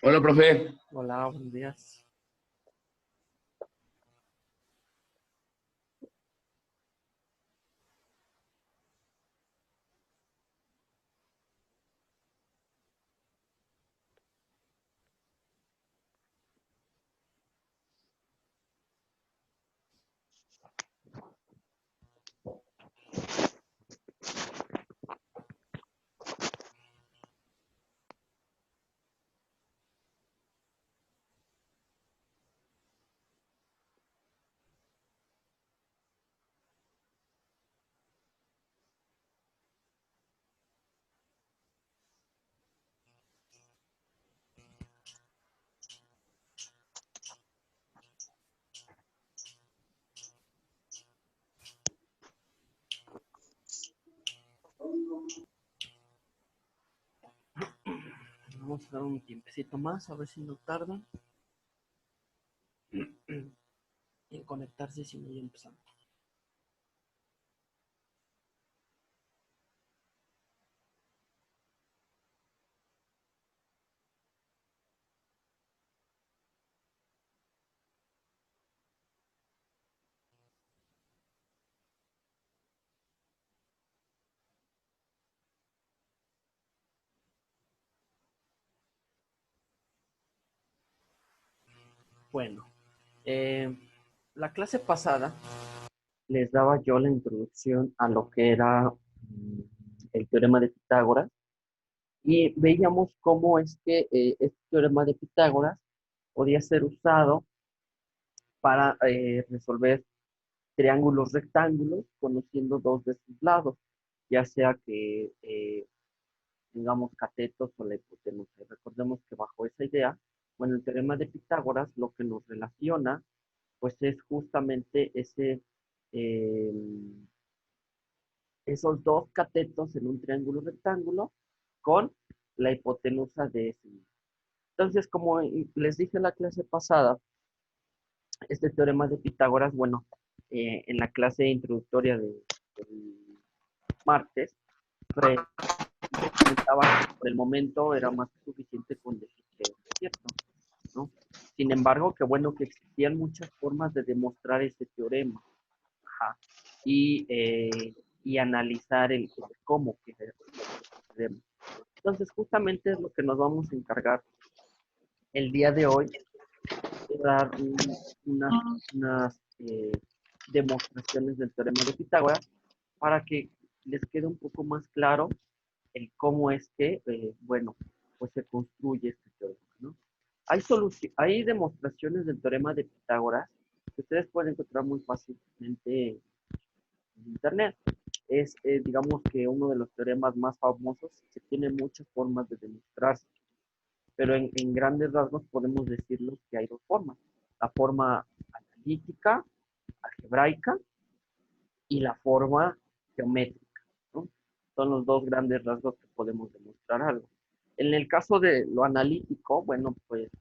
Hola, profe. Hola, buenos días. Vamos a dar un tiempecito más, a ver si no tardan en conectarse, si no ya empezamos. Bueno, eh, la clase pasada les daba yo la introducción a lo que era el teorema de Pitágoras y veíamos cómo es que este teorema de Pitágoras podía ser usado para resolver triángulos rectángulos conociendo dos de sus lados, ya sea que digamos, catetos o la hipotenusa. Y recordemos que bajo esa idea, bueno, el teorema de Pitágoras lo que nos relaciona, pues es justamente eh, esos dos catetos en un triángulo rectángulo con la hipotenusa de ese. Entonces, como les dije en la clase pasada, este teorema de Pitágoras, bueno, en la clase introductoria del martes, Fred comentaba que por el momento era más que suficiente con decir que era cierto, ¿no? Sin embargo, qué bueno que existían muchas formas de demostrar ese teorema. Ajá. Y analizar el cómo que teorema. Entonces, justamente es lo que nos vamos a encargar el día de hoy, de dar unas demostraciones del teorema de Pitágoras para que les quede un poco más claro el cómo es que, bueno, pues se construye este teorema, ¿no? Hay demostraciones del teorema de Pitágoras que ustedes pueden encontrar muy fácilmente en internet. Es, digamos que uno de los teoremas más famosos que tiene muchas formas de demostrarse, pero en grandes rasgos podemos decirlos que hay dos formas: la forma analítica, algebraica, y la forma geométrica, ¿no? Son los dos grandes rasgos que podemos demostrar algo. En el caso de lo analítico, bueno, pues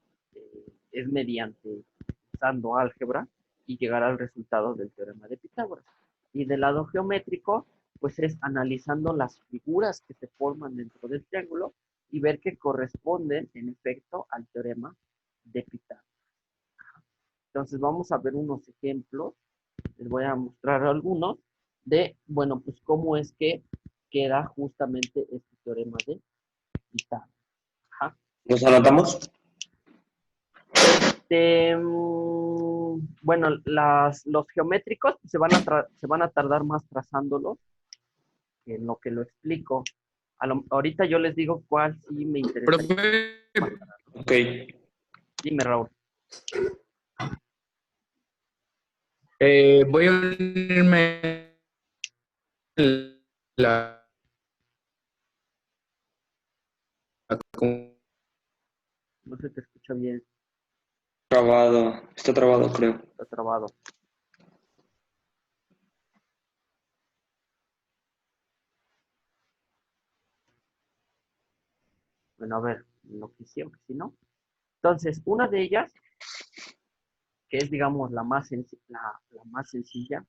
es mediante usando álgebra y llegar al resultado del teorema de Pitágoras. Y del lado geométrico, pues es analizando las figuras que se forman dentro del triángulo y ver que corresponden en efecto al teorema de Pitágoras. Entonces vamos a ver unos ejemplos, les voy a mostrar algunos de, bueno, pues cómo es que queda justamente este teorema de Pitágoras. Ajá. ¿Nos anotamos? Bueno, los geométricos se van a tardar más trazándolos que en lo que lo explico. Ahorita yo les digo cuál sí me interesa. Profe, ok. Dime, Raúl. Voy a unirme la No se te escucha bien, está trabado, creo. está trabado. Bueno, a ver, lo que siempre, si no. Entonces, una de ellas, que es, digamos, la más sencilla,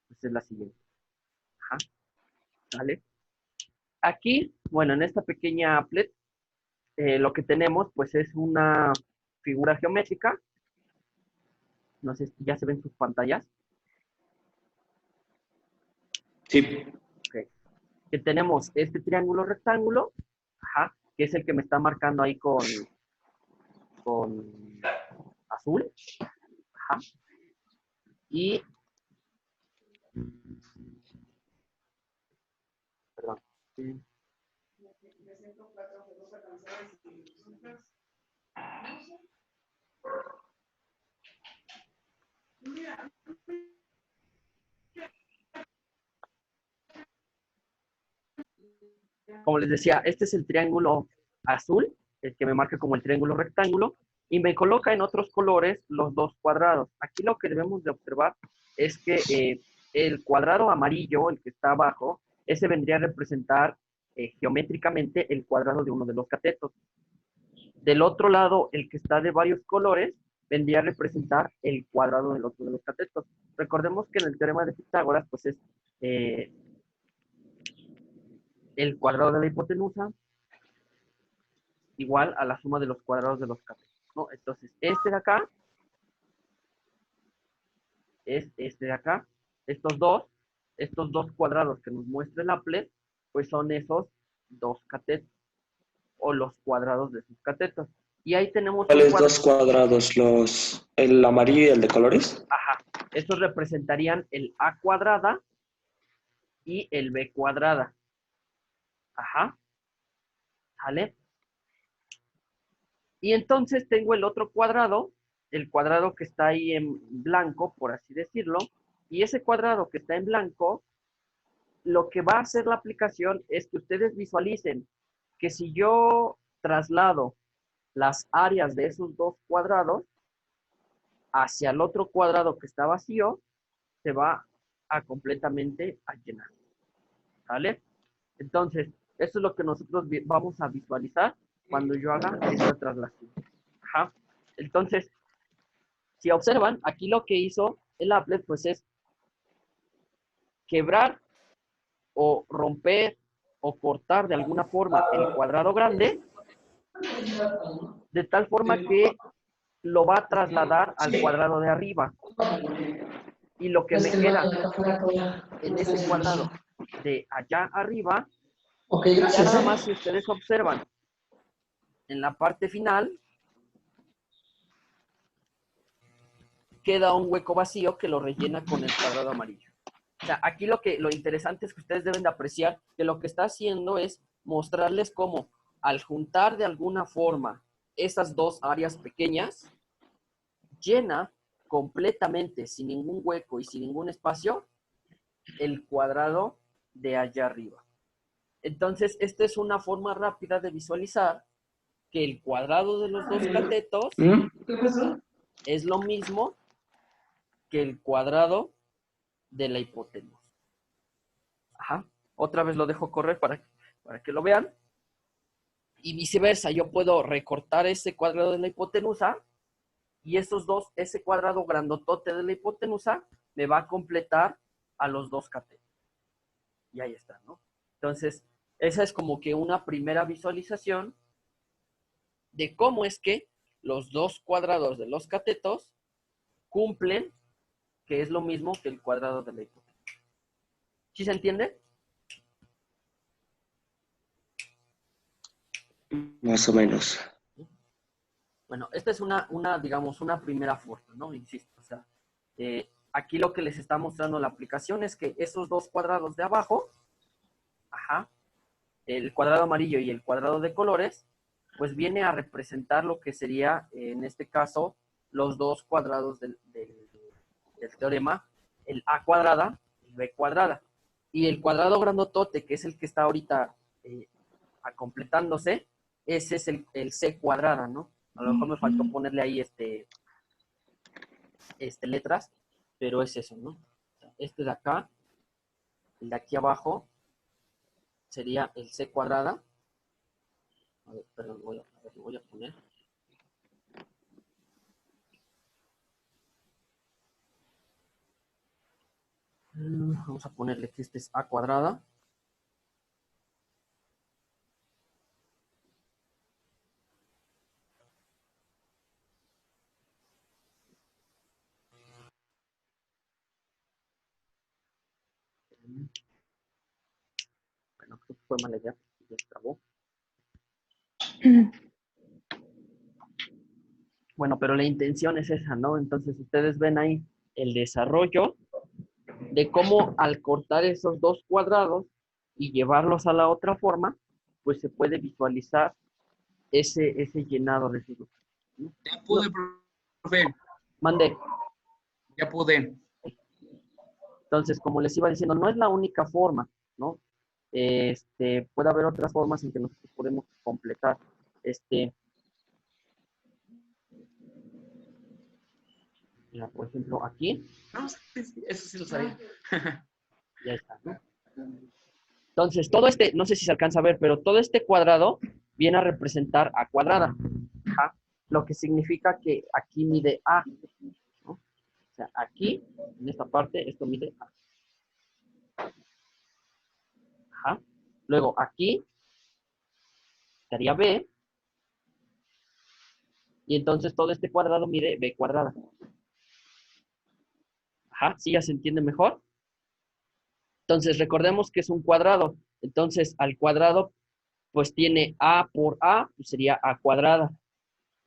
pues es la siguiente. Ajá. ¿Vale? Aquí, bueno, en esta pequeña applet, lo que tenemos, pues, es una figura geométrica. No sé si ya se ven sus pantallas. Sí. Ok. Que tenemos este triángulo rectángulo, ajá, que es el que me está marcando ahí con azul, ajá, y, perdón, sí, como les decía, este es el triángulo azul, el que me marca como el triángulo rectángulo, y me coloca en otros colores los dos cuadrados. Aquí lo que debemos de observar es que el cuadrado amarillo, el que está abajo, ese vendría a representar geométricamente el cuadrado de uno de los catetos. Del otro lado, el que está de varios colores, vendría a representar el cuadrado del otro de los catetos. Recordemos que en el teorema de Pitágoras, pues es eh, el cuadrado de la hipotenusa igual a la suma de los cuadrados de los catetos, ¿no? Entonces, este de acá es este de acá. Estos dos cuadrados que nos muestra el applet, pues son esos dos catetos, o los cuadrados de sus catetos. Y ahí tenemos un ¿Cuáles cuadrado. dos cuadrados? ¿El amarillo y el de colores? Ajá. Estos representarían el A cuadrada y el B cuadrada. Ajá. ¿Sale? Y entonces tengo el otro cuadrado, el cuadrado que está ahí en blanco, por así decirlo, y ese cuadrado que está en blanco, lo que va a hacer la aplicación es que ustedes visualicen que si yo traslado las áreas de esos dos cuadrados hacia el otro cuadrado que está vacío, se va a completamente a llenar. ¿Vale? Entonces, esto es lo que nosotros vamos a visualizar cuando yo haga esta traslación. Ajá. Entonces, si observan, aquí lo que hizo el applet, pues es quebrar o romper o cortar de alguna forma el cuadrado grande, de tal forma que lo va a trasladar al cuadrado de arriba. Y lo que me queda en ese cuadrado de allá arriba, Ok, ya gracias, nada más si ustedes observan en la parte final, queda un hueco vacío que lo rellena con el cuadrado amarillo. O sea, aquí lo interesante es que ustedes deben de apreciar que lo que está haciendo es mostrarles cómo al juntar de alguna forma esas dos áreas pequeñas, llena completamente, sin ningún hueco y sin ningún espacio, el cuadrado de allá arriba. Entonces, esta es una forma rápida de visualizar que el cuadrado de los dos catetos ¿Mm? es lo mismo que el cuadrado de la hipotenusa. Ajá. Otra vez lo dejo correr para que lo vean. Y viceversa, yo puedo recortar ese cuadrado de la hipotenusa y esos dos, ese cuadrado grandotote de la hipotenusa me va a completar a los dos catetos. Y ahí está, ¿no? Entonces, esa es como que una primera visualización de cómo es que los dos cuadrados de los catetos cumplen, que es lo mismo que el cuadrado de la hipotenusa. ¿Sí se entiende? Más o menos. Bueno, esta es digamos, una primera forma, ¿no? Insisto, o sea, aquí lo que les está mostrando la aplicación es que esos dos cuadrados de abajo, ajá, el cuadrado amarillo y el cuadrado de colores, pues viene a representar lo que sería, en este caso, los dos cuadrados del teorema, el A cuadrada y B cuadrada. Y el cuadrado grandotote, que es el que está ahorita completándose, ese es el C cuadrada, ¿no? A lo mejor me faltó ponerle ahí letras, pero es eso, ¿no? Este de acá, el de aquí abajo, sería el C cuadrada. A ver, perdón, lo voy a poner. Vamos a ponerle que este es A cuadrada. creo que fue mala idea, ya se trabó. Bueno, pero la intención es esa, ¿no? Entonces ustedes ven ahí el desarrollo de cómo al cortar esos dos cuadrados y llevarlos a la otra forma, pues se puede visualizar ese llenado de figuras, ¿no? Ya pude, profe. Mande. Ya pude. Entonces, como les iba diciendo, no es la única forma, ¿no? Puede haber otras formas en que nosotros podemos completar. Mira, por ejemplo, aquí. No, sí, eso sí lo sabía. Ya está, ¿no? Entonces, todo no sé si se alcanza a ver, pero todo este cuadrado viene a representar A cuadrada. Ajá. Lo que significa que aquí mide A, ¿no? O sea, aquí, en esta parte, esto mide A. Ajá. Luego, aquí estaría B. Y entonces todo este cuadrado mide B cuadrada. Ajá, ¿sí ya se entiende mejor? Entonces, recordemos que es un cuadrado. Entonces, al cuadrado, pues tiene A por A, pues sería A cuadrada.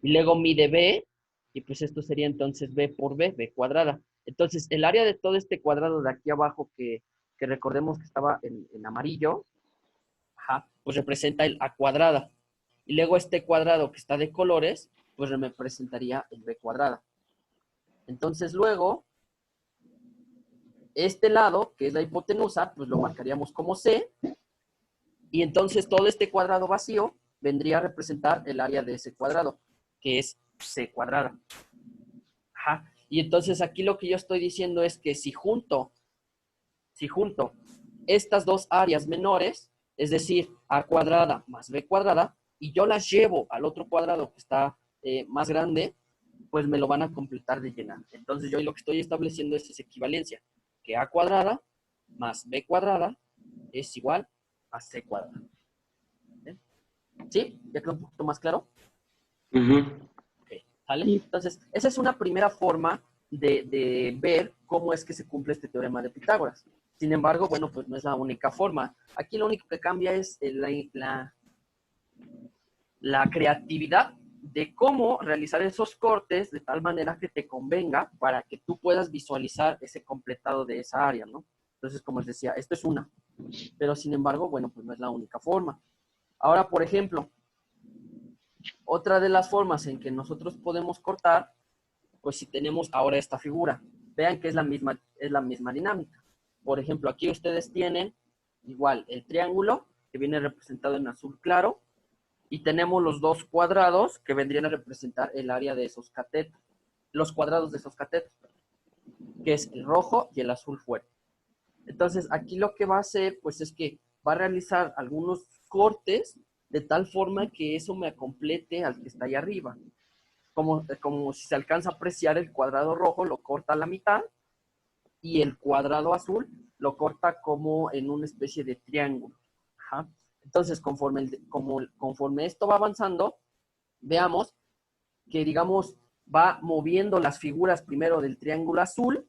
Y luego mide B, y pues esto sería entonces B por B, B cuadrada. Entonces, el área de todo este cuadrado de aquí abajo, que recordemos que estaba en amarillo, ajá, pues representa el A cuadrada. Y luego este cuadrado que está de colores, pues representaría el B cuadrada. Entonces, luego, este lado, que es la hipotenusa, pues lo marcaríamos como C, y entonces todo este cuadrado vacío vendría a representar el área de ese cuadrado, que es C cuadrada. Ajá. Y entonces aquí lo que yo estoy diciendo es que si junto estas dos áreas menores, es decir, A cuadrada más B cuadrada, y yo las llevo al otro cuadrado que está más grande, pues me lo van a completar de llenar. Entonces yo lo que estoy estableciendo es esa equivalencia, que A cuadrada más B cuadrada es igual a C cuadrada. ¿Sí? ¿Ya quedó un poquito más claro? Okay, ¿sale? Entonces, esa es una primera forma de ver cómo es que se cumple este teorema de Pitágoras. Sin embargo, bueno, pues no es la única forma. Aquí lo único que cambia es la creatividad de cómo realizar esos cortes de tal manera que te convenga para que tú puedas visualizar ese completado de esa área, ¿no? Entonces, como les decía, esto es una. Pero sin embargo, bueno, pues no es la única forma. Ahora, por ejemplo, otra de las formas en que nosotros podemos cortar, pues si tenemos ahora esta figura, vean que es la misma dinámica. Por ejemplo, aquí ustedes tienen igual el triángulo, que viene representado en azul claro, y tenemos los dos cuadrados que vendrían a representar el área de esos catetos, los cuadrados de esos catetos, que es el rojo y el azul fuerte. Entonces, aquí lo que va a hacer, pues es que va a realizar algunos cortes de tal forma que eso me complete al que está ahí arriba. Como si se alcanza a apreciar el cuadrado rojo, lo corta a la mitad, y el cuadrado azul lo corta como en una especie de triángulo. Ajá. Entonces, conforme esto va avanzando, veamos que, digamos, va moviendo las figuras primero del triángulo azul,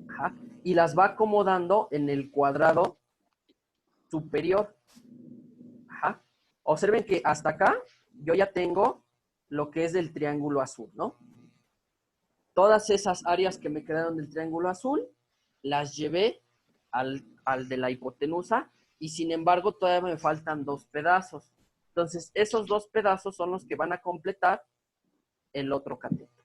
ajá, y las va acomodando en el cuadrado superior. Ajá. Observen que hasta acá yo ya tengo lo que es del triángulo azul, ¿no? Todas esas áreas que me quedaron del triángulo azul, las llevé al de la hipotenusa, y sin embargo todavía me faltan dos pedazos. Entonces, esos dos pedazos son los que van a completar el otro cateto.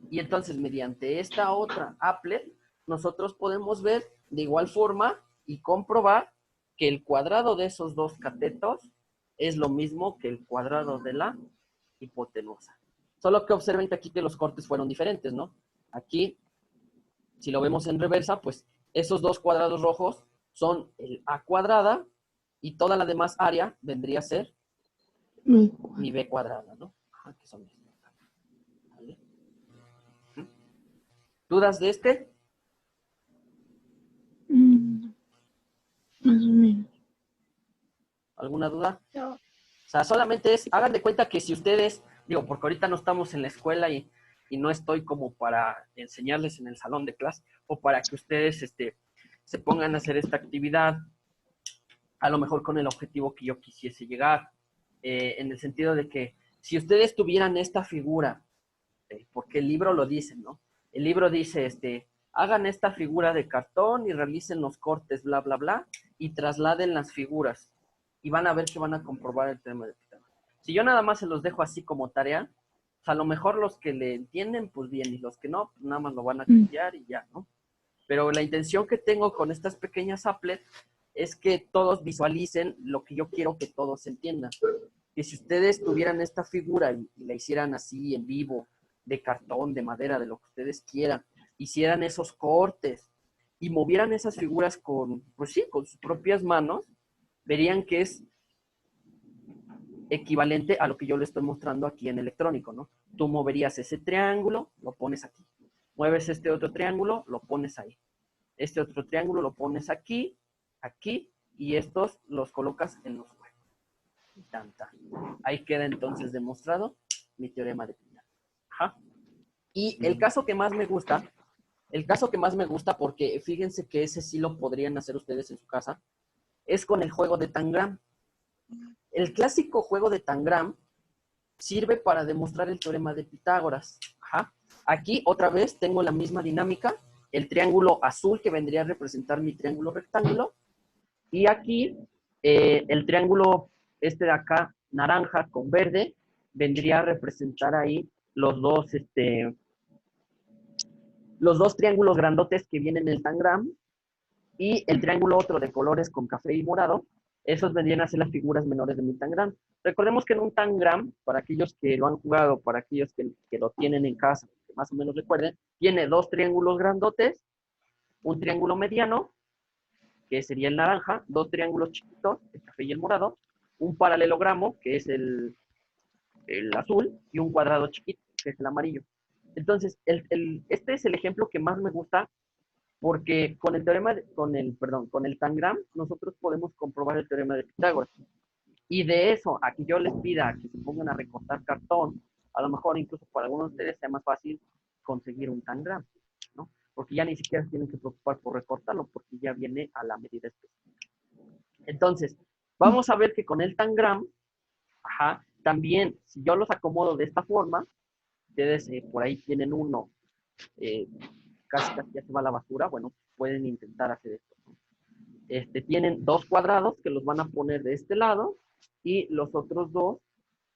Y entonces, mediante esta otra applet, nosotros podemos ver de igual forma y comprobar que el cuadrado de esos dos catetos es lo mismo que el cuadrado de la hipotenusa. Solo que observen que aquí que los cortes fueron diferentes, ¿no? Aquí, si lo vemos en reversa, pues esos dos cuadrados rojos son el A cuadrada, y toda la demás área vendría a ser mi B cuadrada, ¿no? Ajá, que son estos. ¿Vale? ¿Dudas de este? Más o menos. ¿Alguna duda? No. O sea, solamente es, hagan de cuenta que si ustedes, digo, porque ahorita no estamos en la escuela y no estoy como para enseñarles en el salón de clase, o para que ustedes se pongan a hacer esta actividad a lo mejor con el objetivo que yo quisiese llegar, en el sentido de que si ustedes tuvieran esta figura, porque el libro lo dice, ¿no? El libro dice, hagan esta figura de cartón y realicen los cortes, bla, bla, bla, y trasladen las figuras, y van a ver que van a comprobar el teorema de Pitágoras. Si yo nada más se los dejo así como tarea, pues a lo mejor los que le entienden, pues bien, y los que no, pues nada más lo van a copiar y ya, ¿no? Pero la intención que tengo con estas pequeñas applets es que todos visualicen lo que yo quiero que todos entiendan. Que si ustedes tuvieran esta figura y la hicieran así en vivo, de cartón, de madera, de lo que ustedes quieran, hicieran esos cortes y movieran esas figuras con, pues sí, con sus propias manos, verían que es equivalente a lo que yo le estoy mostrando aquí en electrónico, ¿no? Tú moverías ese triángulo, lo pones aquí. Mueves este otro triángulo, lo pones ahí. Este otro triángulo lo pones aquí, aquí, y estos los colocas en los huecos. Y tan, tan. Ahí queda entonces demostrado mi teorema de Pitágoras. Ajá. Y el caso que más me gusta, porque fíjense que ese sí lo podrían hacer ustedes en su casa, es con el juego de Tangram. El clásico juego de Tangram sirve para demostrar el teorema de Pitágoras. Ajá. Aquí otra vez tengo la misma dinámica, el triángulo azul que vendría a representar mi triángulo rectángulo, y aquí el triángulo de acá, naranja con verde, vendría a representar ahí los dos triángulos grandotes que vienen en el Tangram, y el triángulo otro de colores con café y morado, esos vendrían a ser las figuras menores de mi Tangram. Recordemos que en un Tangram, para aquellos que lo han jugado, para aquellos que lo tienen en casa, que más o menos recuerden, tiene dos triángulos grandotes, un triángulo mediano, que sería el naranja, dos triángulos chiquitos, el café y el morado, un paralelogramo, que es el azul, y un cuadrado chiquito, que es el amarillo. Entonces, este es el ejemplo que más me gusta, porque con el con el Tangram, nosotros podemos comprobar el teorema de Pitágoras. Y de eso, a que yo les pida que se pongan a recortar cartón, a lo mejor incluso para algunos de ustedes sea más fácil conseguir un Tangram, ¿no? Porque ya ni siquiera se tienen que preocupar por recortarlo, porque ya viene a la medida específica. Entonces, vamos a ver que con el Tangram, ajá, también, si yo los acomodo de esta forma, ustedes por ahí tienen uno, casi ya se va a la basura, bueno, pueden intentar hacer esto, ¿no? Tienen dos cuadrados que los van a poner de este lado, y los otros dos,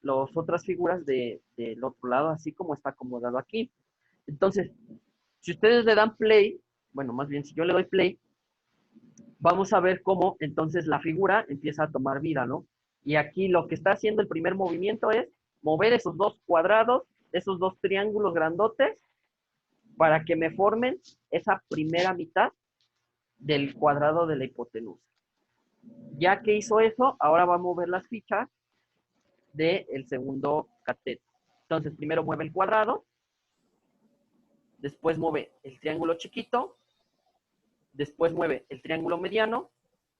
las otras figuras del otro lado, así como está acomodado aquí. Entonces, si ustedes le dan play, bueno, más bien si yo le doy play, vamos a ver cómo entonces la figura empieza a tomar vida, ¿no? Y aquí lo que está haciendo el primer movimiento es mover esos dos cuadrados, esos dos triángulos grandotes, para que me formen esa primera mitad del cuadrado de la hipotenusa. Ya que hizo eso, ahora va a mover las fichas del segundo cateto. Entonces, primero mueve el cuadrado, después mueve el triángulo chiquito, después mueve el triángulo mediano,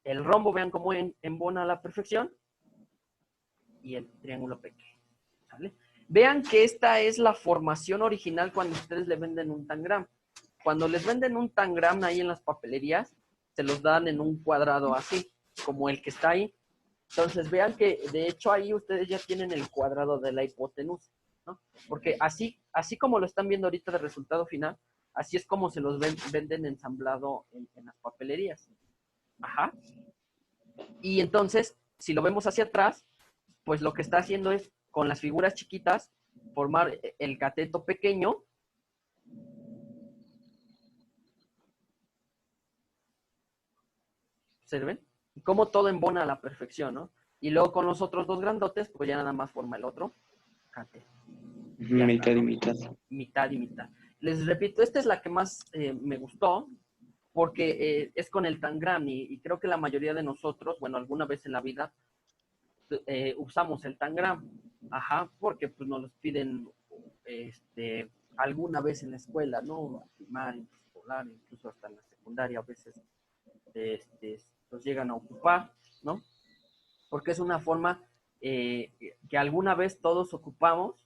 el rombo, vean cómo embona a la perfección, y el triángulo pequeño. ¿Sale? Vean que esta es la formación original cuando ustedes le venden un Tangram. Cuando les venden un Tangram ahí en las papelerías, se los dan en un cuadrado así, como el que está ahí. Entonces vean que de hecho ahí ustedes ya tienen el cuadrado de la hipotenusa, ¿no? Porque así como lo están viendo ahorita de resultado final, así es como se los venden ensamblado en las papelerías. Ajá. Y entonces, si lo vemos hacia atrás, pues lo que está haciendo es, con las figuras chiquitas, formar el cateto pequeño. ¿Observen? Y cómo todo embona a la perfección, ¿no? Y luego con los otros dos grandotes, pues ya nada más forma el otro cateto. Mitad y mitad. Mitad y mitad. Les repito, esta es la que más me gustó, porque es con el Tangram, y creo que la mayoría de nosotros, bueno, alguna vez en la vida, usamos el Tangram. Ajá, porque pues nos los piden alguna vez en la escuela, ¿no? Primaria, escolar, incluso hasta en la secundaria a veces los llegan a ocupar, ¿no? Porque es una forma que alguna vez todos ocupamos,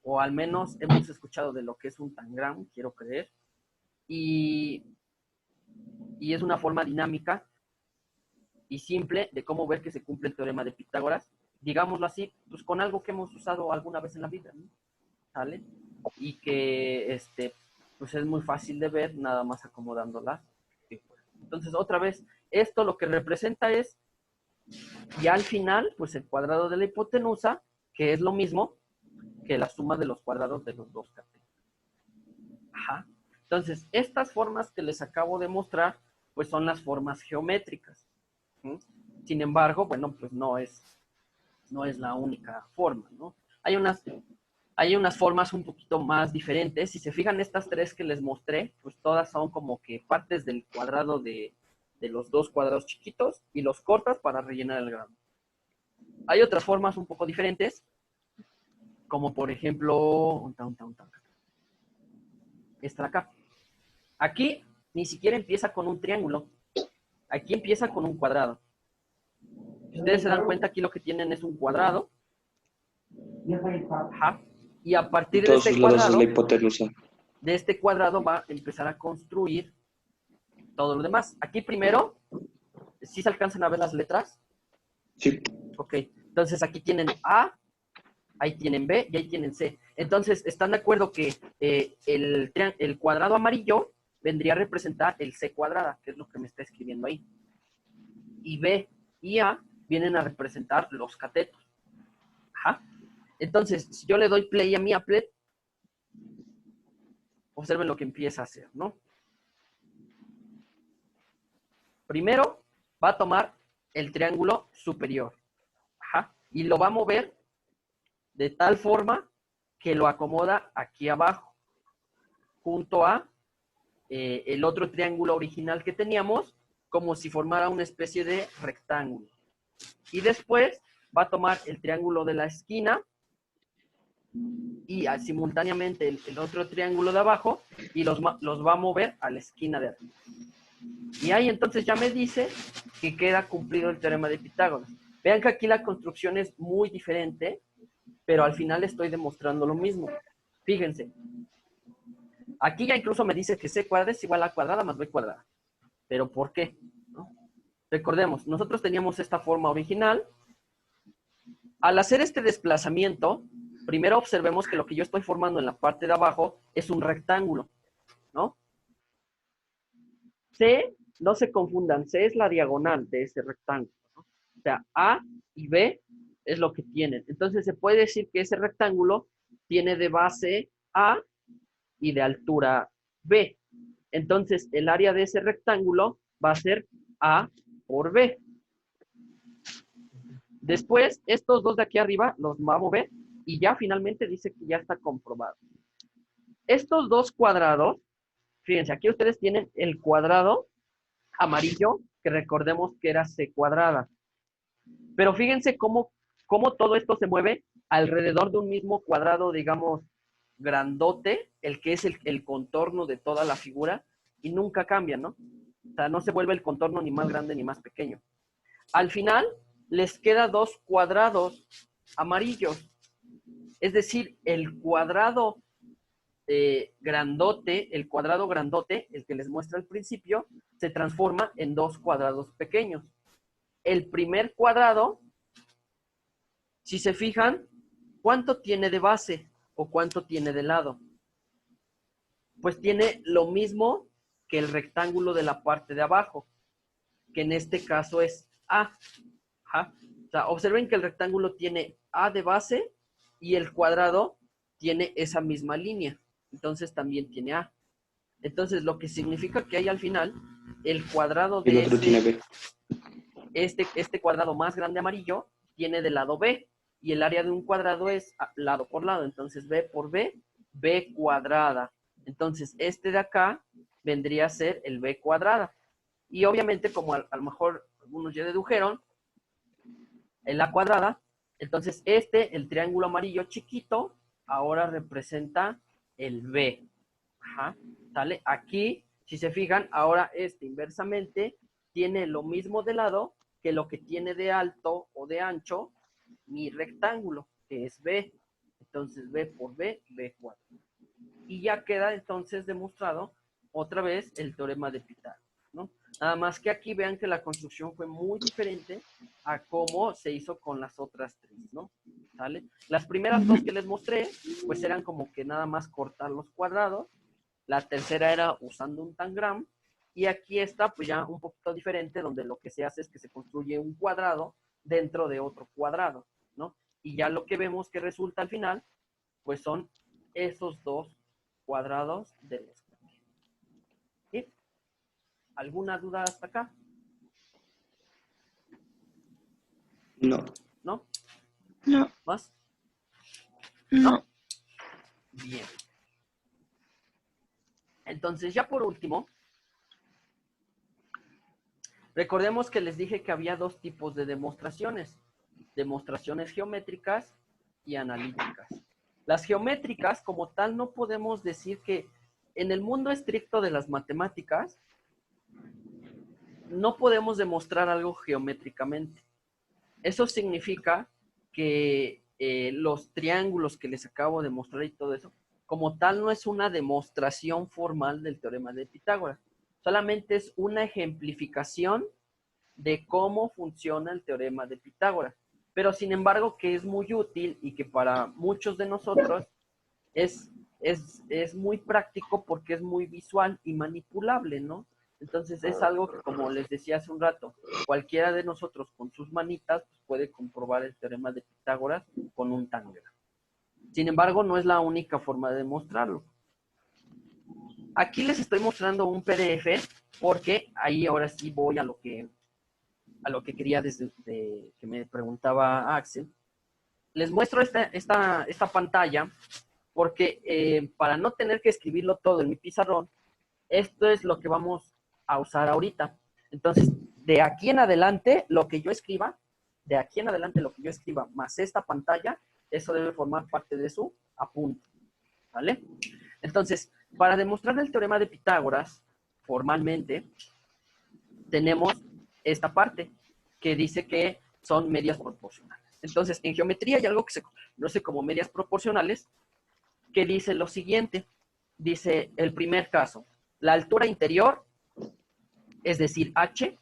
o al menos hemos escuchado de lo que es un Tangram, quiero creer, y es una forma dinámica y simple de cómo ver que se cumple el teorema de Pitágoras, digámoslo así, pues con algo que hemos usado alguna vez en la vida, ¿no? ¿Sale? Y que pues es muy fácil de ver nada más acomodándolas. Entonces, otra vez, esto lo que representa es, ya al final, pues el cuadrado de la hipotenusa, que es lo mismo que la suma de los cuadrados de los dos catetos. Ajá. Entonces, estas formas que les acabo de mostrar, pues son las formas geométricas. ¿Sí? Sin embargo, bueno, pues no es la única forma, ¿no? Hay unas formas un poquito más diferentes. Si se fijan, estas tres que les mostré, pues todas son como que partes del cuadrado de los dos cuadrados chiquitos y los cortas para rellenar el grano. Hay otras formas un poco diferentes, como por ejemplo, esta de acá. Aquí ni siquiera empieza con un triángulo. Aquí empieza con un cuadrado. Si ustedes se dan cuenta, aquí lo que tienen es un cuadrado. Ajá. Y a partir de Todos sus lados es la hipotenusa. de este cuadrado va a empezar a construir todo lo demás. Aquí primero, ¿sí se alcanzan a ver las letras? Sí. Ok, entonces aquí tienen A, ahí tienen B y ahí tienen C. Entonces, ¿están de acuerdo que el cuadrado amarillo vendría a representar el C cuadrada, que es lo que me está escribiendo ahí? Y B y A vienen a representar los catetos. Ajá. Entonces, si yo le doy play a mi applet, observen lo que empieza a hacer, ¿no? Primero va a tomar el triángulo superior. Ajá. Y lo va a mover de tal forma que lo acomoda aquí abajo, junto a el otro triángulo original que teníamos, como si formara una especie de rectángulo. Y después va a tomar el triángulo de la esquina y simultáneamente el otro triángulo de abajo y los va a mover a la esquina de arriba. Y ahí entonces ya me dice que queda cumplido el teorema de Pitágoras. Vean que aquí la construcción es muy diferente, pero al final estoy demostrando lo mismo. Fíjense. Aquí ya incluso me dice que C cuadrada es igual a cuadrada más B cuadrada. ¿Pero por qué? ¿No? Recordemos, nosotros teníamos esta forma original. Al hacer este desplazamiento, primero observemos que lo que yo estoy formando en la parte de abajo es un rectángulo, ¿no? C, no se confundan, C es la diagonal de ese rectángulo, ¿no? O sea, A y B es lo que tienen. Entonces se puede decir que ese rectángulo tiene de base A y de altura B. Entonces el área de ese rectángulo va a ser A por B. Después, estos dos de aquí arriba los va a mover y ya finalmente dice que ya está comprobado. Estos dos cuadrados, fíjense, aquí ustedes tienen el cuadrado amarillo, que recordemos que era C cuadrada. Pero fíjense cómo todo esto se mueve alrededor de un mismo cuadrado, digamos, grandote, el que es el contorno de toda la figura, y nunca cambia, ¿no? O sea, no se vuelve el contorno ni más grande ni más pequeño. Al final, les queda dos cuadrados amarillos. Es decir, el cuadrado grandote, el que les muestra al principio, se transforma en dos cuadrados pequeños. El primer cuadrado, si se fijan, ¿cuánto tiene de base o cuánto tiene de lado? Pues tiene lo mismo que el rectángulo de la parte de abajo, que en este caso es A. Ajá. O sea, observen que el rectángulo tiene A de base y el cuadrado tiene esa misma línea. Entonces también tiene A. Entonces lo que significa que hay al final el cuadrado de El otro tiene B. este cuadrado más grande amarillo tiene del lado B y el área de un cuadrado es lado por lado. Entonces B por B, B cuadrada. Entonces este de acá vendría a ser el B cuadrada. Y obviamente como a lo mejor algunos ya dedujeron, en la cuadrada, entonces el triángulo amarillo chiquito, ahora representa el B. Ajá, ¿sale? Aquí, si se fijan, ahora inversamente tiene lo mismo de lado que lo que tiene de alto o de ancho mi rectángulo, que es B. Entonces B por B, B cuadrado. Y ya queda entonces demostrado otra vez el teorema de Pitágoras, ¿no? Nada más que aquí vean que la construcción fue muy diferente a cómo se hizo con las otras tres, ¿no? ¿Sale? Las primeras dos que les mostré, pues eran como que nada más cortar los cuadrados. La tercera era usando un tangram. Y aquí está, pues ya un poquito diferente, donde lo que se hace es que se construye un cuadrado dentro de otro cuadrado, ¿no? Y ya lo que vemos que resulta al final, pues son esos dos cuadrados del esquema. ¿Sí? ¿Alguna duda hasta acá? No. ¿No? No, ¿Más? no. Bien. Entonces, ya por último, recordemos que les dije que había dos tipos de demostraciones. Demostraciones geométricas y analíticas. Las geométricas, como tal, no podemos decir que en el mundo estricto de las matemáticas, no podemos demostrar algo geométricamente. Eso significa que los triángulos que les acabo de mostrar y todo eso, como tal, no es una demostración formal del teorema de Pitágoras. Solamente es una ejemplificación de cómo funciona el teorema de Pitágoras. Pero sin embargo que es muy útil y que para muchos de nosotros es muy práctico porque es muy visual y manipulable, ¿no? Entonces es algo que, como les decía hace un rato, cualquiera de nosotros con sus manitas pues, puede comprobar el teorema de Pitágoras con un tangram. Sin embargo, no es la única forma de demostrarlo. Aquí les estoy mostrando un PDF porque ahí ahora sí voy a lo que quería desde que me preguntaba Axel. Les muestro esta pantalla porque para no tener que escribirlo todo en mi pizarrón, esto es lo que vamos a usar ahorita. Entonces, de aquí en adelante, lo que yo escriba, más esta pantalla, eso debe formar parte de su apunte. ¿Vale? Entonces, para demostrar el teorema de Pitágoras, formalmente, tenemos esta parte que dice que son medias proporcionales. Entonces, en geometría hay algo que se conoce como medias proporcionales, que dice lo siguiente. Dice el primer caso, la altura interior, es decir, h,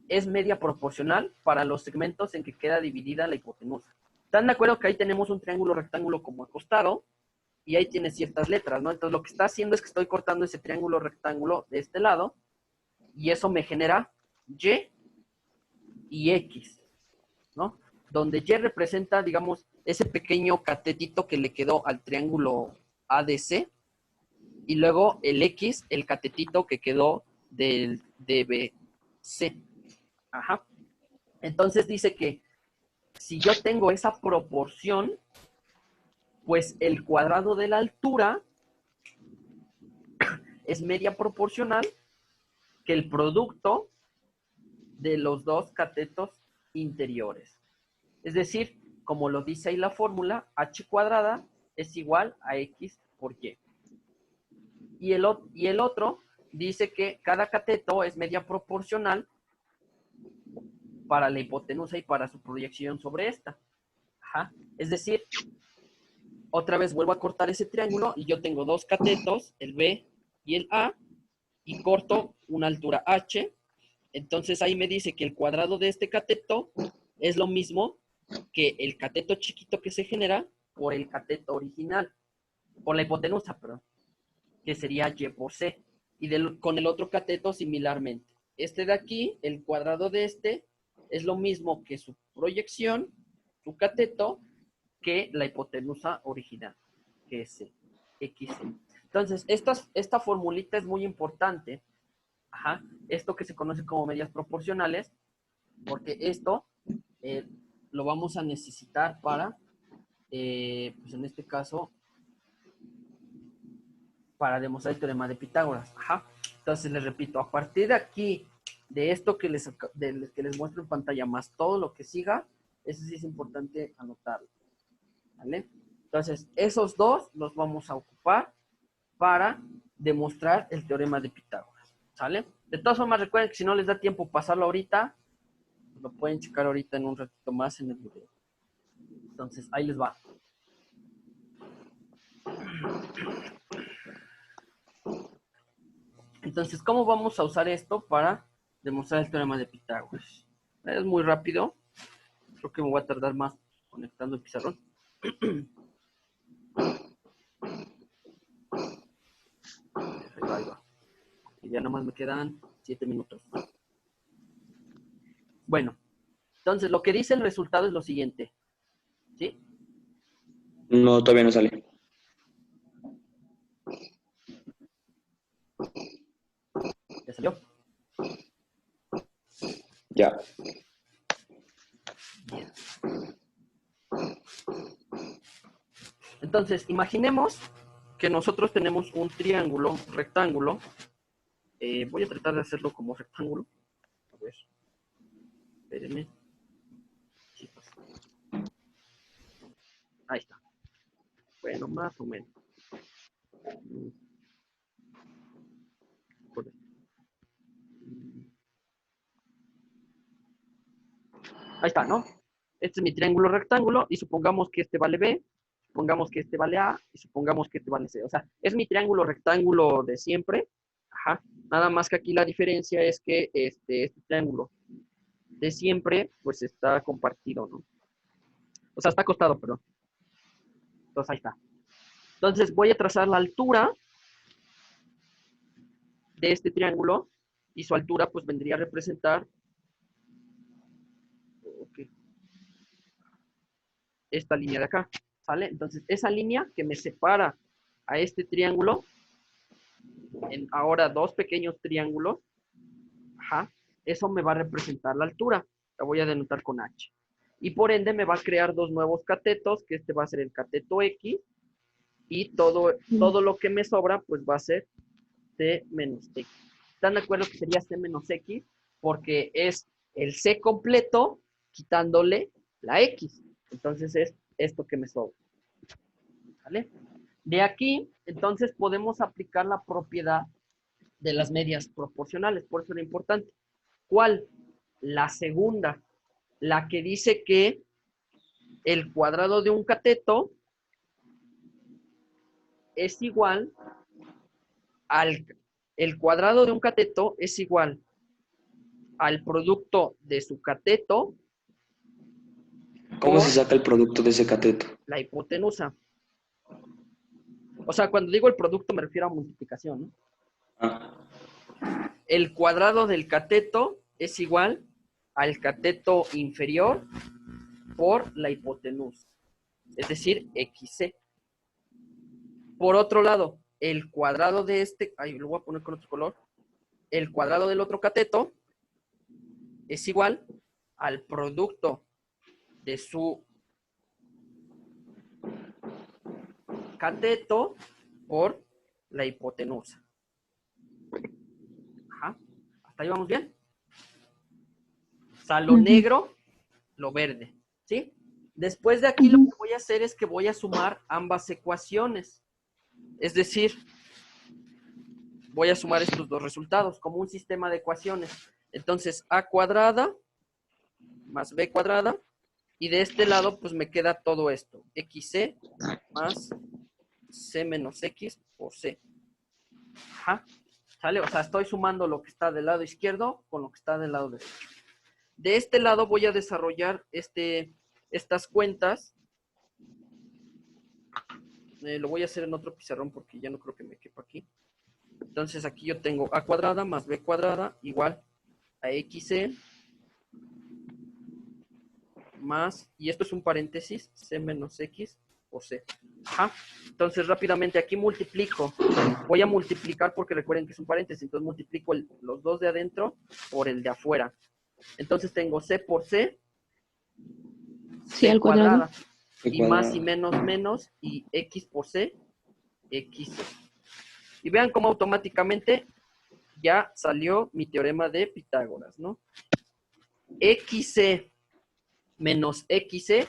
es media proporcional para los segmentos en que queda dividida la hipotenusa. ¿Están de acuerdo que ahí tenemos un triángulo rectángulo como acostado? Y ahí tiene ciertas letras, ¿no? Entonces lo que está haciendo es que estoy cortando ese triángulo rectángulo de este lado y eso me genera y y x, ¿no? Donde y representa, digamos, ese pequeño catetito que le quedó al triángulo ADC y luego el x, el catetito que quedó del DBC. Ajá. Entonces dice que si yo tengo esa proporción, pues el cuadrado de la altura es media proporcional que el producto de los dos catetos interiores. Es decir, como lo dice ahí la fórmula, h cuadrada es igual a x por y. Y el otro dice que cada cateto es media proporcional para la hipotenusa y para su proyección sobre esta. Ajá. Es decir, otra vez vuelvo a cortar ese triángulo y yo tengo dos catetos, el B y el A, y corto una altura h. Entonces ahí me dice que el cuadrado de este cateto es lo mismo que el cateto chiquito que se genera por el cateto original, por la hipotenusa, perdón, que sería y por c. Y con el otro cateto similarmente. Este de aquí, el cuadrado de este, es lo mismo que su proyección, su cateto, que la hipotenusa original, que es xc. Entonces, esta formulita es muy importante. Ajá, esto que se conoce como medias proporcionales, porque esto lo vamos a necesitar para, pues en este caso, para demostrar el teorema de Pitágoras. Ajá. Entonces les repito, a partir de aquí, de esto que les muestro en pantalla, más todo lo que siga, eso sí es importante anotarlo. ¿Vale? Entonces, esos dos los vamos a ocupar para demostrar el teorema de Pitágoras. ¿Sale? De todas formas, recuerden que si no les da tiempo pasarlo ahorita, lo pueden checar ahorita en un ratito más en el video. Entonces, ahí les va. Entonces, ¿cómo vamos a usar esto para demostrar el teorema de Pitágoras? Es muy rápido. Creo que me voy a tardar más conectando el pizarrón. Ahí va. Y ya nomás me quedan 7 minutos. Bueno, entonces lo que dice el resultado es lo siguiente. ¿Sí? No, todavía no sale. ¿Ya salió? Ya. Bien. Entonces, imaginemos que nosotros tenemos un triángulo, rectángulo. Voy a tratar de hacerlo como rectángulo. A ver. Espérenme. Sí, pues. Ahí está. Bueno, más o menos. Por- Ahí está, ¿no? Este es mi triángulo rectángulo y supongamos que este vale B, supongamos que este vale A y supongamos que este vale C. O sea, es mi triángulo rectángulo de siempre. Ajá. Nada más que aquí la diferencia es que este triángulo de siempre, pues está compartido, ¿no? O sea, está acostado, perdón. Entonces ahí está. Entonces voy a trazar la altura de este triángulo y su altura pues vendría a representar esta línea de acá, ¿sale? Entonces esa línea que me separa a este triángulo en ahora dos pequeños triángulos, ajá, eso me va a representar la altura, la voy a denotar con H. Y por ende me va a crear dos nuevos catetos, que este va a ser el cateto X, y todo lo que me sobra pues va a ser C menos X. ¿Están de acuerdo que sería C menos X? Porque es el C completo quitándole la X. Entonces es esto que me sobra. ¿Vale? De aquí, entonces podemos aplicar la propiedad de las medias proporcionales. Por eso era importante. ¿Cuál? La segunda. La que dice que el cuadrado de un cateto es igual al... El cuadrado de un cateto es igual al producto de su cateto ¿Cómo por se saca el producto de ese cateto? la hipotenusa. O sea, cuando digo el producto me refiero a multiplicación, ¿no? Ah, El cuadrado del cateto es igual al cateto inferior por la hipotenusa, es decir, XC. Por otro lado, el cuadrado de este, ahí lo voy a poner con otro color, el cuadrado del otro cateto es igual al producto de su cateto por la hipotenusa. Ajá. ¿Hasta ahí vamos bien? O sea, lo negro, lo verde, ¿sí? Después de aquí lo que voy a hacer es que voy a sumar ambas ecuaciones. Es decir, voy a sumar estos dos resultados como un sistema de ecuaciones. Entonces, A cuadrada más B cuadrada. Y de este lado, pues me queda todo esto. XC más C menos X por C. Ajá. ¿Sale? O sea, estoy sumando lo que está del lado izquierdo con lo que está del lado derecho. De este lado voy a desarrollar estas cuentas. Lo voy a hacer en otro pizarrón porque ya no creo que me quepa aquí. Entonces aquí yo tengo A cuadrada más B cuadrada igual a XC más, y esto es un paréntesis, C menos X por C. Ajá. Entonces rápidamente aquí multiplico. Voy a multiplicar porque recuerden que es un paréntesis. Entonces multiplico los dos de adentro por el de afuera. Entonces tengo C por C. Sí, al cuadrado. Y más y menos menos. Y X por C. X. Y vean cómo automáticamente ya salió mi teorema de Pitágoras, ¿no? XC menos XC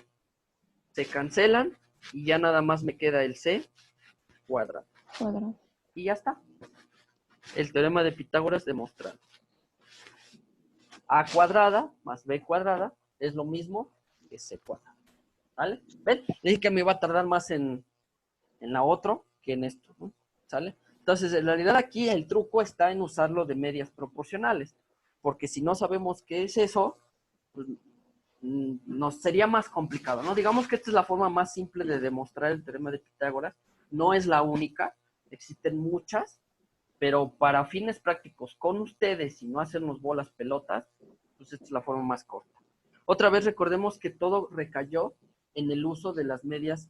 se cancelan y ya nada más me queda el C cuadrado. Y ya está. El teorema de Pitágoras demostrado. A cuadrada más B cuadrada es lo mismo que C cuadrada. ¿Vale? ¿Ven? Dije que me iba a tardar más en la otra que en esto, ¿no? ¿Sale? Entonces, en realidad aquí el truco está en usarlo de medias proporcionales, porque si no sabemos qué es eso, pues nos sería más complicado, ¿no? Digamos que esta es la forma más simple de demostrar el teorema de Pitágoras. No es la única, existen muchas, pero para fines prácticos con ustedes y no hacernos bolas pelotas, pues esta es la forma más corta. Otra vez recordemos que todo recayó en el uso de las medias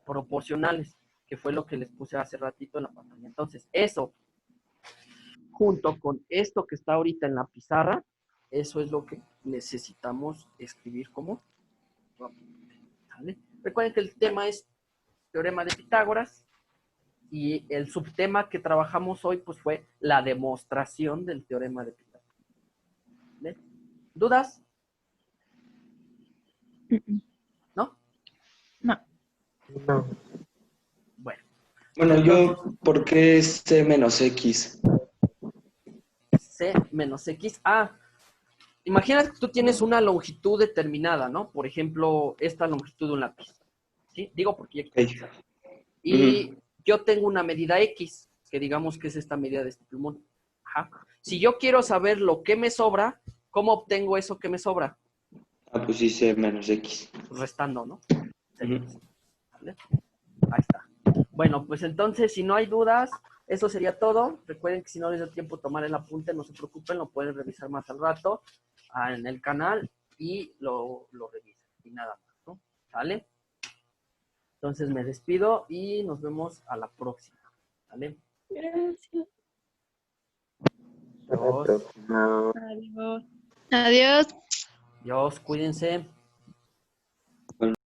proporcionales, que fue lo que les puse hace ratito en la pantalla. Entonces, eso, junto con esto que está ahorita en la pizarra, eso es lo que necesitamos escribir como. ¿Vale? Recuerden que el tema es teorema de Pitágoras y el subtema que trabajamos hoy pues fue la demostración del teorema de Pitágoras. ¿Vale? ¿Dudas? ¿No? No. No. Bueno. Bueno, Entonces, ¿por qué es C menos X? C menos X. Imagina que tú tienes una longitud determinada, ¿no? Por ejemplo, esta longitud de un lápiz. ¿Sí? Digo porque ya y yo tengo una medida X, que digamos que es esta medida de este plumón. Ajá. Si yo quiero saber lo que me sobra, ¿cómo obtengo eso que me sobra? Pues sí, C menos X. Restando, ¿no? ¿Vale? Ahí está. Bueno, pues entonces, si no hay dudas, eso sería todo. Recuerden que si no les da tiempo tomar el apunte, no se preocupen, lo pueden revisar más al rato en el canal y lo revisan. Y nada más, ¿no? ¿Sale? Entonces me despido y nos vemos a la próxima. ¿Vale? Gracias. Hasta la próxima. Adiós. Adiós. Adiós, cuídense.